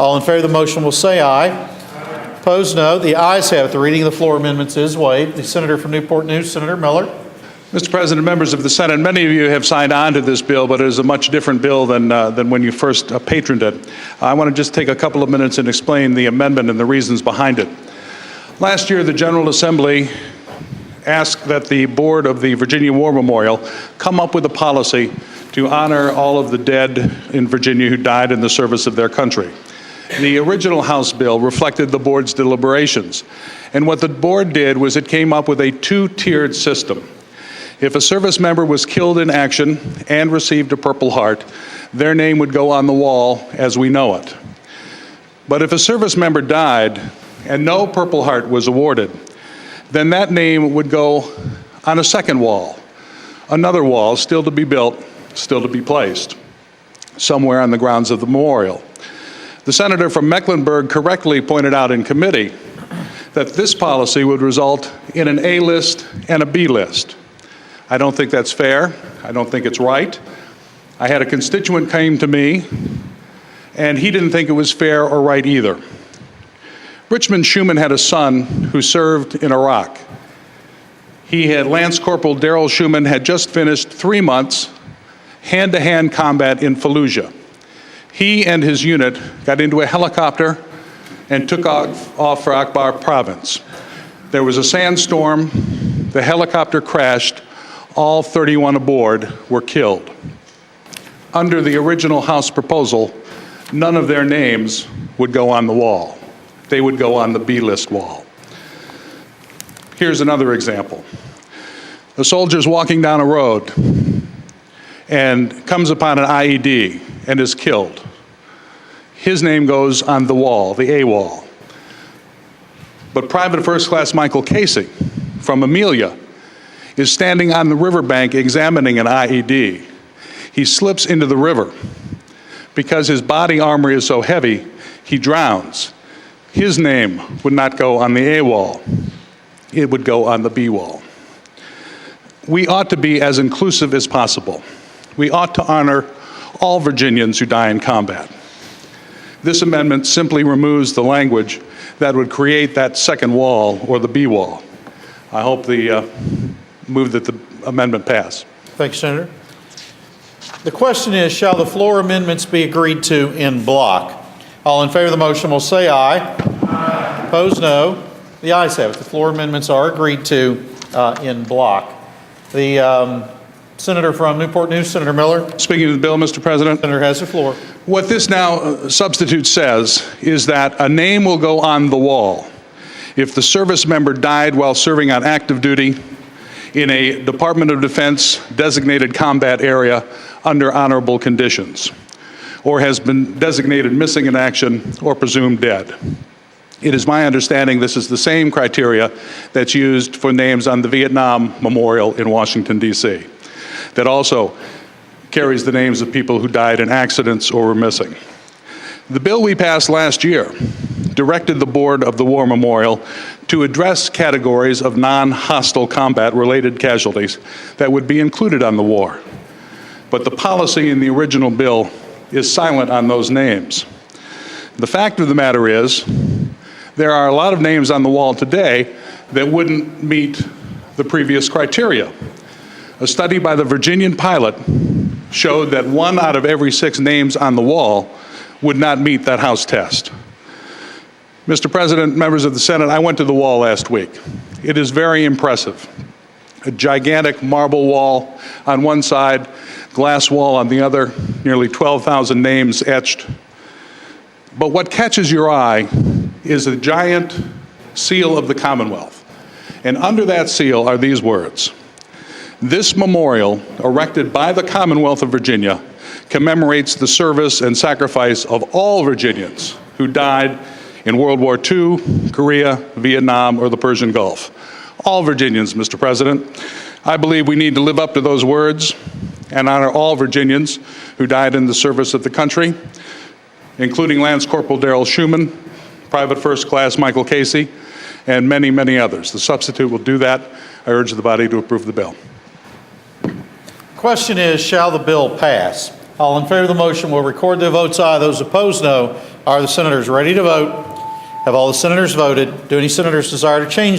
All in favor of the motion will say aye. Opposed, no. The ayes have it. The reading of the floor amendments is waived. The senator from Newport News, Senator Miller. Mr. President, members of the Senate, many of you have signed on to this bill, but it is a much different bill than when you first patroned it. I want to just take a couple of minutes and explain the amendment and the reasons behind it. Last year, the General Assembly asked that the board of the Virginia War Memorial come up with a policy to honor all of the dead in Virginia who died in the service of their country. The original House bill reflected the board's deliberations, and what the board did was it came up with a two-tiered system. If a service member was killed in action and received a Purple Heart, their name would go on the wall as we know it. But if a service member died and no Purple Heart was awarded, then that name would go on a second wall, another wall still to be built, still to be placed, somewhere on the grounds of the memorial. The senator from Mecklenburg correctly pointed out in committee that this policy would result in an A list and a B list. I don't think that's fair. I don't think it's right. I had a constituent came to me, and he didn't think it was fair or right either. Richmond Schumann had a son who served in Iraq. Lance Corporal Darrell Schumann had just finished 3 months hand-to-hand combat in Fallujah. He and his unit got into a helicopter and took off for Akbar province. There was a sandstorm, the helicopter crashed, all 31 aboard were killed. Under the original House proposal, none of their names would go on the wall. They would go on the B-list wall. Here's another example. A soldier's walking down a road and comes upon an IED and is killed. His name goes on the wall, the A wall. But Private First Class Michael Casey from Amelia is standing on the riverbank examining an IED. He slips into the river. Because his body armor is so heavy, he drowns. His name would not go on the A wall. It would go on the B wall. We ought to be as inclusive as possible. We ought to honor all Virginians who die in combat. This amendment simply removes the language that would create that second wall or the B wall. I hope move that the amendment pass. Thank you, Senator. The question is, shall the floor amendments be agreed to in block? All in favor of the motion will say aye. Aye. Opposed, no. The ayes have it. The floor amendments are agreed to in block. The senator from Newport News, Senator Miller. Speaking of the bill, Mr. President. Senator has the floor. What this now substitute says is that a name will go on the wall if the service member died while serving on active duty in a Department of Defense designated combat area under honorable conditions, or has been designated missing in action or presumed dead. It is my understanding this is the same criteria that's used for names on the Vietnam Memorial in Washington, D.C., that also carries the names of people who died in accidents or were missing. The bill we passed last year directed the board of the War Memorial to address categories of non-hostile combat-related casualties that would be included on the war. But the policy in the original bill is silent on those names. The fact of the matter is, there are a lot of names on the wall today that wouldn't meet the previous criteria. A study by the Virginian pilot showed that 1 out of every 6 names on the wall would not meet that House test. Mr. President, members of the Senate, I went to the wall last week. It is very impressive. A gigantic marble wall on one side, glass wall on the other, nearly 12,000 names etched. But what catches your eye is a giant seal of the Commonwealth. And under that seal are these words: "This memorial, erected by the Commonwealth of Virginia, commemorates the service and sacrifice of all Virginians who died in World War II, Korea, Vietnam, or the Persian Gulf." All Virginians, Mr. President. I believe we need to live up to those words and honor all Virginians who died in the service of the country, including Lance Corporal Darrell Schumann, Private First Class Michael Casey, and many, many others. The substitute will do that. I urge the body to approve the bill. Question is, shall the bill pass? All in favor of the motion will record their votes aye. Those opposed, no. Are the senators ready to vote? Have all the senators voted? Do any senators desire to change